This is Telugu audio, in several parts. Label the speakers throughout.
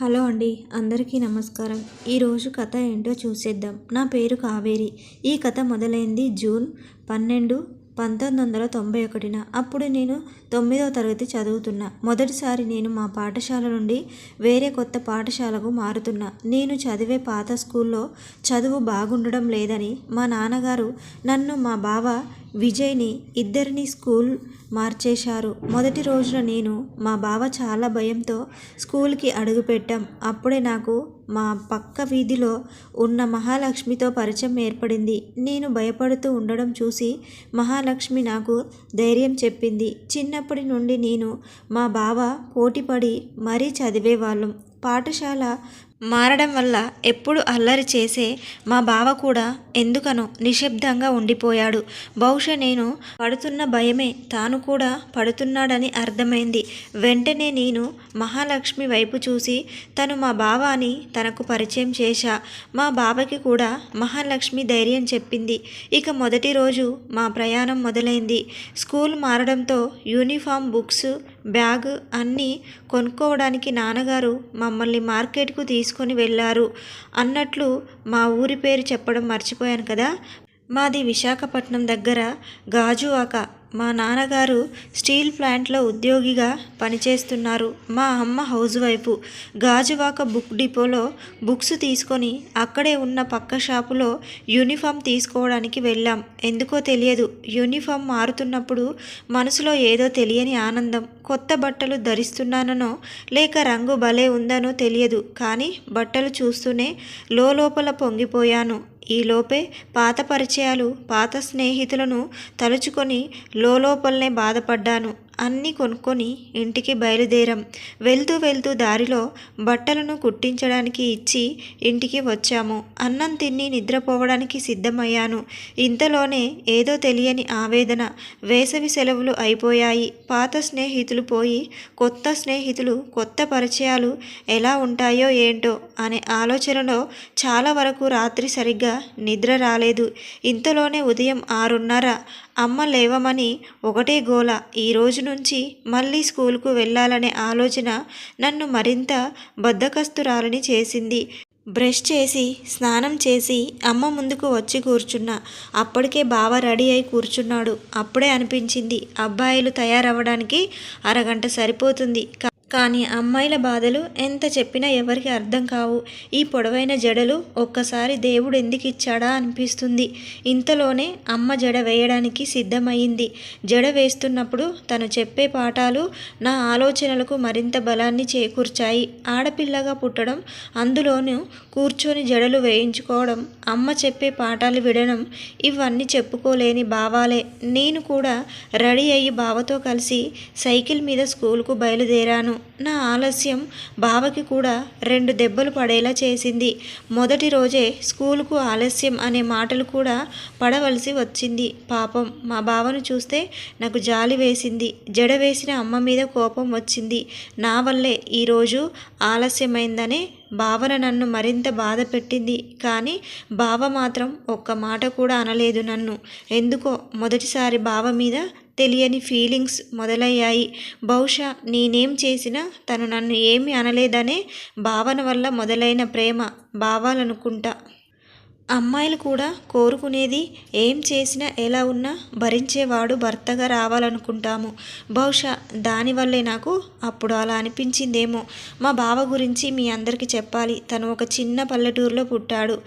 Speaker 1: హలో అండి, అందరికీ నమస్కారం. ఈరోజు కథ ఏంటో చూసేద్దాం. నా పేరు కావేరి. ఈ కథ మొదలైంది జూన్ 12, 1991. అప్పుడు నేను 9వ తరగతి చదువుతున్నా. మొదటిసారి నేను మా పాఠశాల నుండి వేరే కొత్త పాఠశాలకు మారుతున్నా. నేను చదివే పాత స్కూల్లో చదువు బాగుండడం లేదని మా నాన్నగారు నన్ను, మా బావ విజయ్ని ఇద్దరిని స్కూల్ మార్చేశారు. మొదటి రోజున నేను, మా బావ చాలా భయంతో స్కూల్కి అడుగుపెట్టాం. అప్పుడే నాకు మా పక్క వీధిలో ఉన్న మహాలక్ష్మితో పరిచయం ఏర్పడింది. నేను భయపడుతూ ఉండడం చూసి మహాలక్ష్మి నాకు ధైర్యం చెప్పింది. చిన్నప్పటి నుండి నేను, మా బావ పోటీపడి మరీ చదివేవాళ్ళం. పాఠశాల మారడం వల్ల ఎప్పుడు అల్లరి చేసే మా బావ కూడా ఎందుకనో నిశ్శబ్దంగా ఉండిపోయాడు. బహుశా నేను పడుతున్న భయమే తాను కూడా పడుతున్నాడని అర్థమైంది. వెంటనే నేను మహాలక్ష్మి వైపు చూసి తను మా బావ అని తనకు పరిచయం చేశా. మా బావకి కూడా మహాలక్ష్మి ధైర్యం చెప్పింది. ఇక మొదటి రోజు మా ప్రయాణం మొదలైంది. స్కూల్ మారడంతో యూనిఫామ్, బుక్స్, బ్యాగ్ అన్నీ కొనుక్కోవడానికి నాన్నగారు మమ్మల్ని మార్కెట్కు తీసుకొని వెళ్ళారు. అన్నట్లు మా ఊరి పేరు చెప్పడం మర్చిపోయాను కదా. మాది విశాఖపట్నం దగ్గర గాజువాక. మా నాన్నగారు స్టీల్ ప్లాంట్లో ఉద్యోగిగా పనిచేస్తున్నారు. మా అమ్మ హౌస్ వైఫ్. గాజువాక బుక్ డిపోలో బుక్స్ తీసుకొని అక్కడే ఉన్న పక్క షాపులో యూనిఫామ్ తీసుకోవడానికి వెళ్ళాం. ఎందుకో తెలియదు, యూనిఫామ్ మారుతున్నప్పుడు మనసులో ఏదో తెలియని ఆనందం. కొత్త బట్టలు ధరిస్తున్నానో లేక రంగు భలే ఉందనో తెలియదు, కానీ బట్టలు చూస్తూనే లోపల పొంగిపోయాను. ఈలోపే పాత పరిచయాలు, పాత స్నేహితులను తలుచుకొని లోపలనే బాధపడ్డాను. అన్నీ కొనుక్కొని ఇంటికి బయలుదేరాం. వెళ్తూ దారిలో బట్టలను కుట్టించడానికి ఇచ్చి ఇంటికి వచ్చాము. అన్నం తిని నిద్రపోవడానికి సిద్ధమయ్యాను. ఇంతలోనే ఏదో తెలియని ఆవేదన. వేసవి సెలవులు అయిపోయాయి. పాత స్నేహితులు పోయి కొత్త స్నేహితులు, కొత్త పరిచయాలు ఎలా ఉంటాయో ఏంటో అనే ఆలోచనలో చాలా వరకు రాత్రి సరిగ్గా నిద్ర రాలేదు. ఇంతలోనే ఉదయం 6:30. అమ్మ లేవమని ఒకటే గోల. ఈ రోజు నుంచి మళ్ళీ స్కూల్కు వెళ్ళాలనే ఆలోచన నన్ను మరింత బద్ధకస్తురాలని చేసింది. బ్రష్ చేసి స్నానం చేసి అమ్మ ముందుకు వచ్చి కూర్చున్నా. అప్పటికే బావ రెడీ అయి కూర్చున్నాడు. అప్పుడే అనిపించింది, అబ్బాయిలు తయారవ్వడానికి అరగంట సరిపోతుంది. కానీ అమ్మాయిల బాధలు ఎంత చెప్పినా ఎవరికి అర్థం కావు. ఈ పొడవైన జడలు ఒక్కసారి దేవుడు ఎందుకు ఇచ్చాడా అనిపిస్తుంది. ఇంతలోనే అమ్మ జడ వేయడానికి సిద్ధమయ్యింది. జడ వేస్తున్నప్పుడు తను చెప్పే పాఠాలు నా ఆలోచనలకు మరింత బలాన్ని చేకూర్చాయి. ఆడపిల్లగా పుట్టడం, అందులోనూ కూర్చొని జడలు వేయించుకోవడం, అమ్మ చెప్పే పాఠాలు వినడం, ఇవన్నీ చెప్పుకోలేని భావాలే. నేను కూడా రెడీ అయ్యి బావతో కలిసి సైకిల్ మీద స్కూల్కు బయలుదేరాను. నా ఆలస్యం బావకి కూడా 2 దెబ్బలు పడేలా చేసింది. మొదటి రోజే స్కూలుకు ఆలస్యం అనే మాటలు కూడా పడవలసి వచ్చింది. పాపం మా బావను చూస్తే నాకు జాలి వేసింది. జడ వేసిన అమ్మ మీద కోపం వచ్చింది. నా వల్లే ఈరోజు ఆలస్యమైందనే భావన నన్ను మరింత బాధ పెట్టింది. కానీ బావ మాత్రం ఒక్క మాట కూడా అనలేదు నన్ను. ఎందుకో మొదటిసారి బావ మీద తెలియని ఫీలింగ్స్ మొదలయ్యాయి. బహుశా నేనేం చేసినా తను నన్ను ఏమీ అనలేదనే భావన వల్ల మొదలైన ప్రేమ భావాలనుకుంటా. అమ్మాయిలు కూడా కోరుకునేది ఏం చేసినా ఎలా ఉన్నా భరించేవాడు భర్తగా రావాలనుకుంటాము. బహుశా దానివల్లే నాకు అప్పుడు అలా అనిపించిందేమో. మా బావ గురించి మీ అందరికీ చెప్పాలి. తను ఒక చిన్న పల్లెటూరులో పుట్టాడు.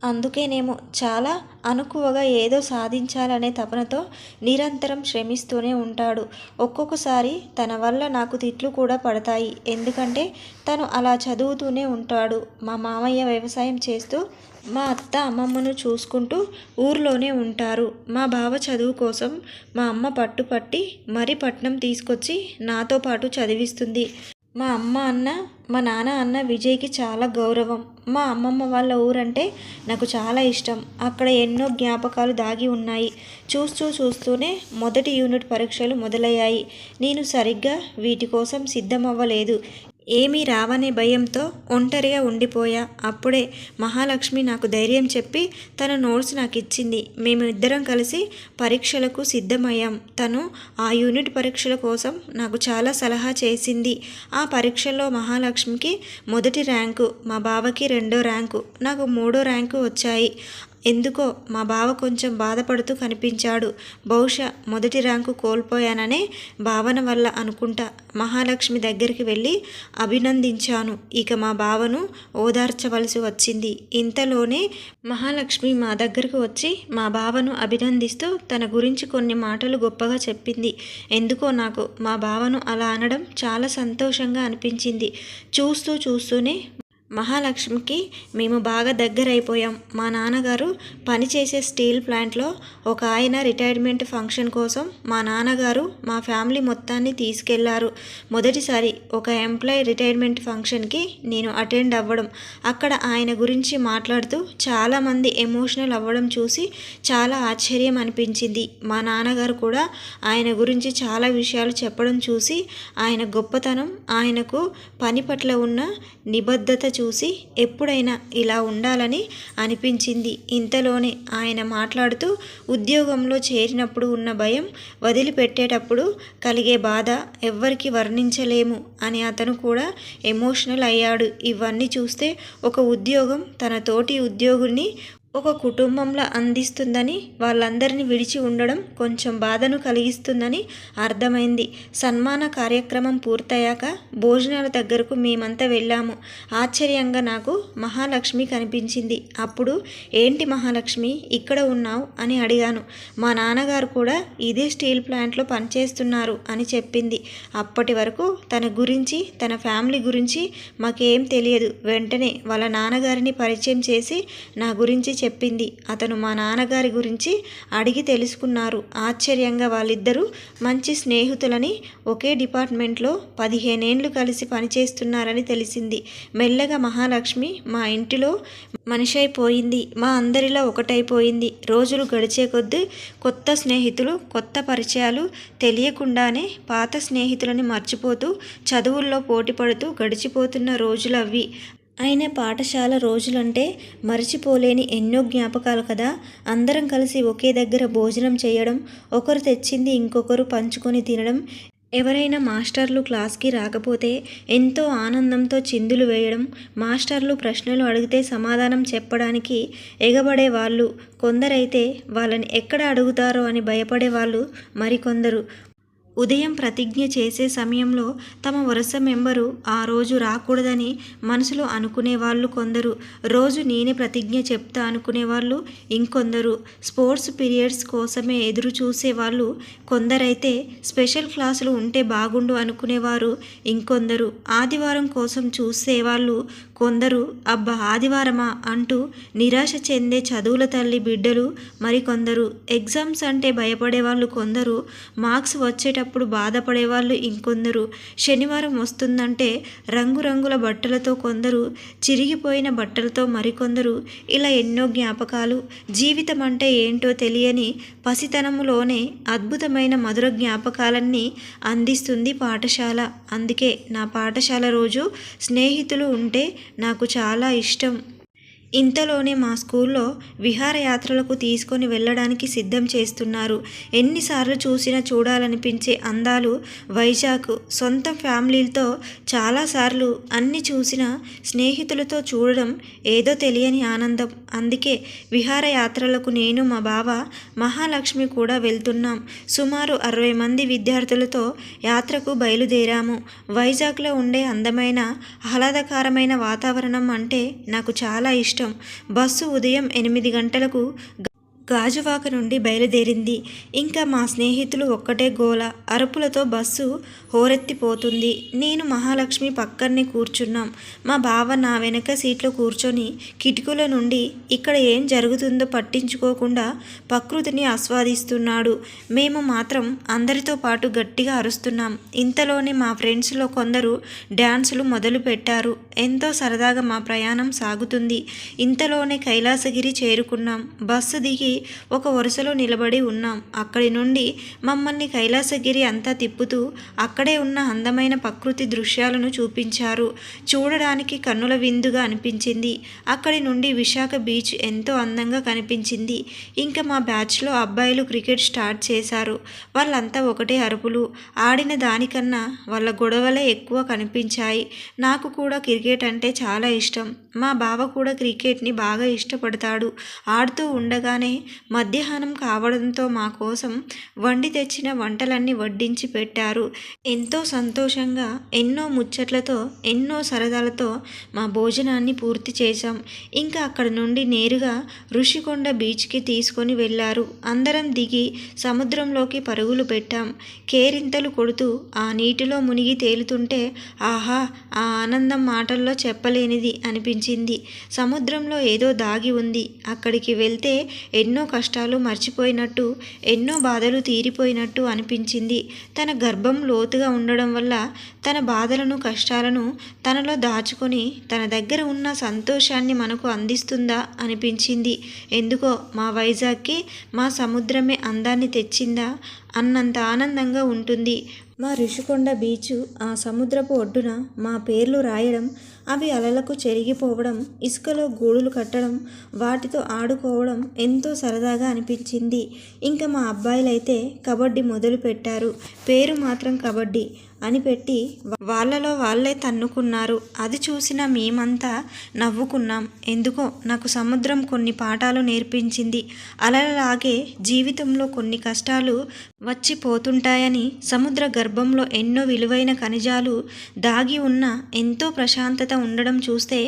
Speaker 1: అందుకేనేమో చాలా అణకువగా ఏదో సాధించాలనే తపనతో నిరంతరం శ్రమిస్తూనే ఉంటాడు. ఒక్కొక్కసారి తన వల్ల నాకు తిట్లు కూడా పడతాయి. ఎందుకంటే తను అలా చదువుతూనే ఉంటాడు. మా మామయ్య వ్యవసాయం చేస్తూ, మా అత్త అమ్మమ్మను చూసుకుంటూ ఊర్లోనే ఉంటారు. మా బావ చదువు కోసం మా అమ్మ పట్టుపట్టి మరీ పట్నం తీసుకొచ్చి నాతో పాటు చదివిస్తుంది. మా అమ్మ అన్న, మా నాన్న అన్న విజయ్కి చాలా గౌరవం. మా అమ్మమ్మ వాళ్ళ ఊరంటే నాకు చాలా ఇష్టం. అక్కడ ఎన్నో జ్ఞాపకాలు దాగి ఉన్నాయి. చూస్తూనే మొదటి యూనిట్ పరీక్షలు మొదలయ్యాయి. నేను సరిగ్గా వీటి కోసం సిద్ధమవ్వలేదు. ఏమీ రావనే భయంతో ఒంటరిగా ఉండిపోయా. అప్పుడే మహాలక్ష్మి నాకు ధైర్యం చెప్పి తన నోట్స్ నాకు ఇచ్చింది. మేము ఇద్దరం కలిసి పరీక్షలకు సిద్ధమయ్యాం. తను ఆ యూనిట్ పరీక్షల కోసం నాకు చాలా సలహా చేసింది. ఆ పరీక్షల్లో మహాలక్ష్మికి మొదటి ర్యాంకు, మా బావకి 2వ ర్యాంకు, నాకు 3వ ర్యాంకు వచ్చాయి. ఎందుకో మా బావ కొంచెం బాధపడుతూ కనిపించాడు. బహుశా మొదటి ర్యాంకు కోల్పోయాననే భావన వల్ల అనుకుంటా. మహాలక్ష్మి దగ్గరికి వెళ్ళి అభినందించాను. ఇక మా బావను ఓదార్చవలసి వచ్చింది. ఇంతలోనే మహాలక్ష్మి మా దగ్గరకు వచ్చి మా బావను అభినందిస్తూ తన గురించి కొన్ని మాటలు గొప్పగా చెప్పింది. ఎందుకో నాకు మా బావను అలా అనడం చాలా సంతోషంగా అనిపించింది. చూస్తూనే మహాలక్ష్మికి మేము బాగా దగ్గరైపోయాం. మా నాన్నగారు పనిచేసే స్టీల్ ప్లాంట్లో ఒక ఆయన రిటైర్మెంట్ ఫంక్షన్ కోసం మా నాన్నగారు మా ఫ్యామిలీ మొత్తాన్ని తీసుకెళ్లారు. మొదటిసారి ఒక ఎంప్లాయీ రిటైర్మెంట్ ఫంక్షన్కి నేను అటెండ్ అవ్వడం, అక్కడ ఆయన గురించి మాట్లాడుతూ చాలామంది ఎమోషనల్ అవ్వడం చూసి చాలా ఆశ్చర్యం అనిపించింది. మా నాన్నగారు కూడా ఆయన గురించి చాలా విషయాలు చెప్పడం చూసి ఆయన గొప్పతనం, ఆయనకు పని పట్ల ఉన్న నిబద్ధత చూసి ఎప్పుడైనా ఇలా ఉండాలని అనిపించింది. ఇంతలోనే ఆయన మాట్లాడుతూ ఉద్యోగంలో చేరినప్పుడు ఉన్న భయం, వదిలిపెట్టేటప్పుడు కలిగే బాధ ఎవ్వరికి వర్ణించలేము అని అతను కూడా ఎమోషనల్ అయ్యాడు. ఇవన్నీ చూస్తే ఒక ఉద్యోగం తన తోటి ఉద్యోగుల్ని ఒక కుటుంబంలా అందిస్తుందని, వాళ్ళందరినీ విడిచి ఉండడం కొంచెం బాధను కలిగిస్తుందని అర్థమైంది. సన్మాన కార్యక్రమం పూర్తయ్యాక భోజనాల దగ్గరకు మేమంతా వెళ్ళాము. ఆశ్చర్యంగా నాకు మహాలక్ష్మి కనిపించింది. అప్పుడు ఏంటి మహాలక్ష్మి ఇక్కడ ఉన్నావు అని అడిగాను. మా నాన్నగారు కూడా ఇదే స్టీల్ ప్లాంట్లో పనిచేస్తున్నారు అని చెప్పింది. అప్పటి వరకు తన గురించి, తన ఫ్యామిలీ గురించి మాకేం తెలియదు. వెంటనే వాళ్ళ నాన్నగారిని పరిచయం చేసి నా గురించి చెప్పింది. అతను మా నాన్నగారి గురించి అడిగి తెలుసుకున్నారు. ఆశ్చర్యంగా వాళ్ళిద్దరూ మంచి స్నేహితులని, ఒకే డిపార్ట్మెంట్లో 15 ఏళ్ళు కలిసి పనిచేస్తున్నారని తెలిసింది. మెల్లగా మహాలక్ష్మి మా ఇంటిలో మనిషైపోయింది. మా అందరిలో ఒకటైపోయింది. రోజులు గడిచే కొద్దీ కొత్త స్నేహితులు, కొత్త పరిచయాలు, తెలియకుండానే పాత స్నేహితులని మర్చిపోతూ చదువుల్లో పోటీ పడుతూ గడిచిపోతున్న రోజులు అవి. అయినా పాఠశాల రోజులంటే మర్చిపోలేని ఎన్నో జ్ఞాపకాలు కదా. అందరం కలిసి ఒకే దగ్గర భోజనం చేయడం, ఒకరు తెచ్చింది ఇంకొకరు పంచుకొని తినడం, ఎవరైనా మాస్టర్లు క్లాస్కి రాకపోతే ఎంతో ఆనందంతో చిందులు వేయడం, మాస్టర్లు ప్రశ్నలు అడిగితే సమాధానం చెప్పడానికి ఎగబడేవాళ్ళు కొందరైతే, వాళ్ళని ఎక్కడ అడుగుతారో అని భయపడేవాళ్ళు మరికొందరు. ఉదయం ప్రతిజ్ఞ చేసే సమయంలో తమ వరుస మెంబరు ఆ రోజు రాకూడదని మనసులో అనుకునేవాళ్ళు కొందరు. రోజు నేనే ప్రతిజ్ఞ చెప్తా అనుకునేవాళ్ళు ఇంకొందరు. స్పోర్ట్స్ పీరియడ్స్ కోసమే ఎదురు చూసేవాళ్ళు కొందరైతే, స్పెషల్ క్లాసులు ఉంటే బాగుండు అనుకునేవారు ఇంకొందరు. ఆదివారం కోసం చూసేవాళ్ళు కొందరు. అబ్బా ఆదివారమా అంటూ నిరాశ చెందే చదువుల తల్లి బిడ్డలు మరికొందరు. ఎగ్జామ్స్ అంటే భయపడేవాళ్ళు కొందరు. మార్క్స్ వచ్చేటప్పుడు బాధపడేవాళ్ళు ఇంకొందరు. శనివారం వస్తుందంటే రంగురంగుల బట్టలతో కొందరు, చిరిగిపోయిన బట్టలతో మరికొందరు. ఇలా ఎన్నో జ్ఞాపకాలు. జీవితం అంటే ఏంటో తెలియని పసితనములోనే అద్భుతమైన మధుర జ్ఞాపకాలన్నీ అందిస్తుంది పాఠశాల. అందుకే నా పాఠశాల రోజు స్నేహితులు ఉంటే నాకు చాలా ఇష్టం. ఇంతలోనే మా స్కూల్లో విహారయాత్రలకు తీసుకొని వెళ్ళడానికి సిద్ధం చేస్తున్నారు. ఎన్నిసార్లు చూసినా చూడాలనిపించే అందాలు వైజాగ్. సొంత ఫ్యామిలీలతో చాలాసార్లు అన్ని చూసిన స్నేహితులతో చూడడం ఏదో తెలియని ఆనందం. అందుకే విహారయాత్రలకు నేను, మా బావ, మహాలక్ష్మి కూడా వెళ్తున్నాం. సుమారు 60 మంది విద్యార్థులతో యాత్రకు బయలుదేరాము. వైజాగ్లో ఉండే అందమైన, ఆహ్లాదకరమైన వాతావరణం అంటే నాకు చాలా ఇష్టం. బస్సు ఉదయం 8 గంటలకు గాజువాక నుండి బయలుదేరింది. ఇంకా మా స్నేహితులు ఒక్కటే గోల, అరుపులతో బస్సు హోరెత్తిపోతుంది. నేను మహాలక్ష్మి పక్కనే కూర్చున్నాం. మా బావ నా వెనక సీట్లో కూర్చొని కిటికీల నుండి ఇక్కడ ఏం జరుగుతుందో పట్టించుకోకుండా ప్రకృతిని ఆస్వాదిస్తున్నాడు. మేము మాత్రం అందరితో పాటు గట్టిగా అరుస్తున్నాం. ఇంతలోనే మా ఫ్రెండ్స్లో కొందరు డ్యాన్సులు మొదలుపెట్టారు. ఎంతో సరదాగా మా ప్రయాణం సాగుతుంది. ఇంతలోనే కైలాసగిరి చేరుకున్నాం. బస్సు దిగి ఒక వరుసలో నిలబడి ఉన్నాం. అక్కడి నుండి మమ్మల్ని కైలాసగిరి అంతా తిప్పుతూ అక్కడే ఉన్న అందమైన ప్రకృతి దృశ్యాలను చూపించారు. చూడడానికి కన్నుల విందుగా అనిపించింది. అక్కడి నుండి విశాఖ బీచ్ ఎంతో అందంగా కనిపించింది. ఇంకా మా బ్యాచ్లో అబ్బాయిలు క్రికెట్ స్టార్ట్ చేశారు. వాళ్ళంతా ఒకటే అరుపులు. ఆడిన దానికన్నా వాళ్ళ గొడవలే ఎక్కువ కనిపించాయి. నాకు కూడా క్రికెట్ అంటే చాలా ఇష్టం. మా బావ కూడా క్రికెట్ని బాగా ఇష్టపడతాడు. ఆడుతూ ఉండగానే మధ్యాహ్నం కావడంతో మా కోసం వండి తెచ్చిన వంటలన్నీ వడ్డించి పెట్టారు. ఎంతో సంతోషంగా, ఎన్నో ముచ్చట్లతో, ఎన్నో సరదాలతో మా భోజనాన్ని పూర్తి చేశాం. ఇంకా అక్కడ నుండి నేరుగా ఋషికొండ బీచ్కి తీసుకొని వెళ్ళారు. అందరం దిగి సముద్రంలోకి పరుగులు పెట్టాం. కేరింతలు కొడుతూ ఆ నీటిలో మునిగి తేలుతుంటే ఆహా, ఆ ఆనందం మాటల్లో చెప్పలేనిది అనిపించింది. సముద్రంలో ఏదో దాగి ఉంది. అక్కడికి వెళ్తే ఎన్నో కష్టాలు మర్చిపోయినట్టు, ఎన్నో బాధలు తీరిపోయినట్టు అనిపించింది. తన గర్భం లోతుగా ఉండడం వల్ల తన బాధలను, కష్టాలను తనలో దాచుకొని తన దగ్గర ఉన్న సంతోషాన్ని మనకు అందిస్తుందా అనిపించింది. ఎందుకో మా వైజాగ్కి మా సముద్రమే అందాన్ని తెచ్చిందా అన్నంత ఆనందంగా ఉంటుంది. మా ఋషికొండ బీచ్, ఆ సముద్రపు ఒడ్డున మా పేర్లు రాయడం, అవి అలలకు చెరిగిపోవడం, ఇసుకలో గూడులు కట్టడం, వాటితో ఆడుకోవడం ఎంతో సరదాగా అనిపించింది. ఇంకా మా అబ్బాయిలైతే కబడ్డీ మొదలు పెట్టారు. పేరు మాత్రం కబడ్డీ అని పెట్టి వాళ్ళలో వాళ్ళే తన్నుకున్నారు. అది చూసిన మేమంతా నవ్వుకున్నాం. ఎందుకో నాకు సముద్రం కొన్ని పాఠాలు నేర్పించింది. అలలాగే జీవితంలో కొన్ని కష్టాలు వచ్చిపోతుంటాయని, సముద్ర గర్భంలో ఎన్నో విలువైన ఖనిజాలు దాగి ఉన్న ఎంతో ప్రశాంతత ఉండడం చూస్తే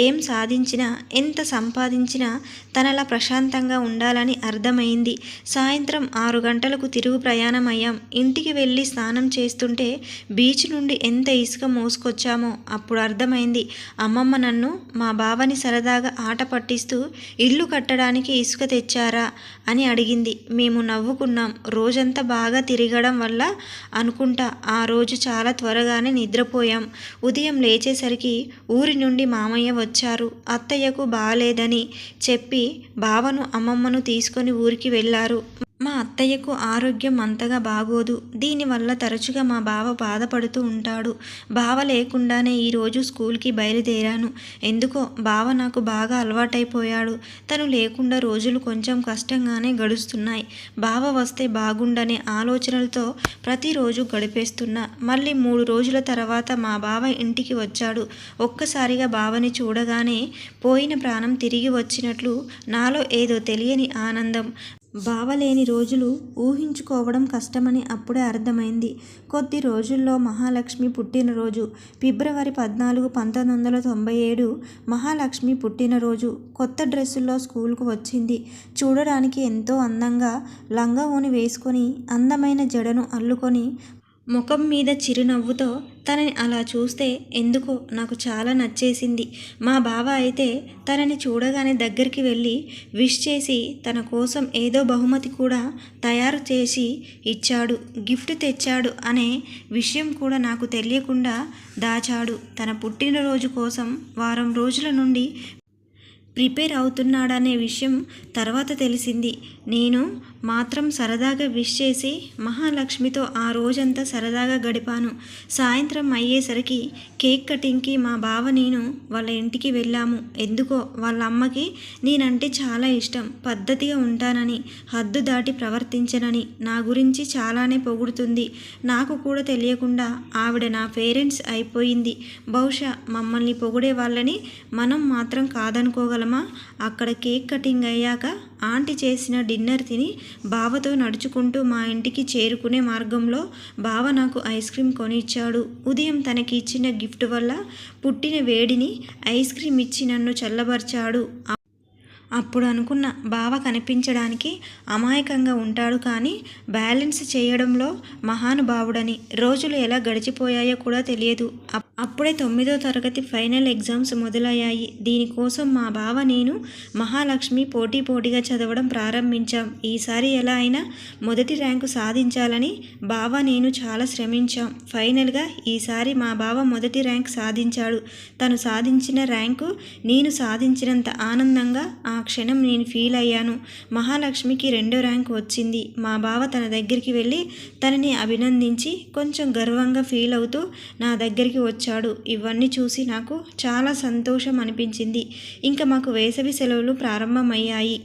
Speaker 1: ఏం సాధించినా, ఎంత సంపాదించినా తనలా ప్రశాంతంగా ఉండాలని అర్థమైంది. సాయంత్రం 6 గంటలకు తిరుగు ప్రయాణం అయ్యాం. ఇంటికి వెళ్ళి స్నానం చేస్తుంటే బీచ్ నుండి ఎంత ఇసుక మోసుకొచ్చామో అప్పుడు అర్థమైంది. అమ్మమ్మ నన్ను, మా బావని సరదాగా ఆట పట్టిస్తూ ఇల్లు కట్టడానికి ఇసుక తెచ్చారా అని అడిగింది. మేము నవ్వుకున్నాం. రోజంతా బాగా తిరగడం వల్ల అనుకుంటా ఆ రోజు చాలా త్వరగానే నిద్రపోయాం. ఉదయం లేచేసరికి ఊరి నుండి మామయ్య వచ్చారు. అత్తయ్యకు బాలేదని చెప్పి బావను, అమ్మమ్మను తీసుకొని ఊరికి వెళ్ళారు. మా అత్తయ్యకు ఆరోగ్యం అంతగా బాగోదు. దీనివల్ల తరచుగా మా బావ బాధపడుతూ ఉంటాడు. బావ లేకుండానే ఈరోజు స్కూల్కి బయలుదేరాను. ఎందుకో బావ నాకు బాగా అలవాటైపోయాడు. తను లేకుండా రోజులు కొంచెం కష్టంగానే గడుస్తున్నాయి. బావ వస్తే బాగుండనే ఆలోచనలతో ప్రతిరోజు గడిపేస్తున్నా. మళ్ళీ 3 రోజుల తర్వాత మా బావ ఇంటికి వచ్చాడు. ఒక్కసారిగా బావని చూడగానే పోయిన ప్రాణం తిరిగి వచ్చినట్లు నాలో ఏదో తెలియని ఆనందం. బావలేని రోజులు ఊహించుకోవడం కష్టమని అప్పుడే అర్థమైంది. కొద్ది రోజుల్లో మహాలక్ష్మి పుట్టినరోజు. ఫిబ్రవరి 14, 1997 మహాలక్ష్మి పుట్టినరోజు. కొత్త డ్రెస్సుల్లో స్కూల్కు వచ్చింది. చూడడానికి ఎంతో అందంగా లంగా ఓణి వేసుకొని, అందమైన జడను అల్లుకొని, ముఖం మీద చిరునవ్వుతో తనని అలా చూస్తే ఎందుకో నాకు చాలా నచ్చేసింది. మా బావ అయితే తనని చూడగానే దగ్గరికి వెళ్ళి విష్ చేసి తన కోసం ఏదో బహుమతి కూడా తయారు చేసి ఇచ్చాడు. గిఫ్ట్ తెచ్చాడు అనే విషయం కూడా నాకు తెలియకుండా దాచాడు. తన పుట్టినరోజు కోసం వారం రోజుల నుండి ప్రిపేర్ అవుతున్నాడనే విషయం తర్వాత తెలిసింది. నేను మాత్రం సరదాగా విష్ చేసి మహాలక్ష్మితో ఆ రోజంతా సరదాగా గడిపాను. సాయంత్రం అయ్యేసరికి కేక్ కటింగ్కి మా బావ, నేను వాళ్ళ ఇంటికి వెళ్ళాము. ఎందుకో వాళ్ళ అమ్మకి నేనంటే చాలా ఇష్టం. పద్ధతిగా ఉంటానని, హద్దు దాటి ప్రవర్తించనని నా గురించి చాలానే పొగుడుతుంది. నాకు కూడా తెలియకుండా ఆవిడ నా పేరెంట్స్ అయిపోయింది. బహుశా మమ్మల్ని పొగిడే వాళ్ళని మనం మాత్రం కాదనుకోగలమా? అక్కడ కేక్ కటింగ్ అయ్యాక ఆంటీ చేసిన డిన్నర్ తిని బావతో నడుచుకుంటూ మా ఇంటికి చేరుకునే మార్గంలో బావ నాకు ఐస్ క్రీమ్ కొనిచ్చాడు. ఉదయం తనకి ఇచ్చిన గిఫ్ట్ వల్ల పుట్టిన వేడిని ఐస్ క్రీమ్ ఇచ్చి నన్ను చల్లబరిచాడు. అప్పుడు అనుకున్న బావ కనిపించడానికి అమాయకంగా ఉంటాడు కానీ బ్యాలెన్స్ చేయడంలో మహానుభావుడని. రోజులు ఎలా గడిచిపోయాయో కూడా తెలియదు. అప్పుడే 9వ తరగతి ఫైనల్ ఎగ్జామ్స్ మొదలయ్యాయి. దీనికోసం మా బావ నేను మహాలక్ష్మి పోటీగా చదవడం ప్రారంభించాం. ఈసారి ఎలా అయినా మొదటి ర్యాంకు సాధించాలని బావ నేను చాలా శ్రమించాం. ఫైనల్గా ఈసారి మా బావ మొదటి ర్యాంక్ సాధించాడు. తను సాధించిన ర్యాంకు నేను సాధించినంత ఆనందంగా ఆ క్షణం నేను ఫీల్ అయ్యాను. మహాలక్ష్మికి 2వ ర్యాంకు వచ్చింది. మా బావ తన దగ్గరికి వెళ్ళి తనని అభినందించి కొంచెం గర్వంగా ఫీల్ అవుతూ నా దగ్గరికి వచ్చాడు. ఇవన్నీ చూసి నాకు చాలా సంతోషం అనిపించింది. ఇంకా మాకు వేసవి సెలవులు ప్రారంభమయ్యాయి.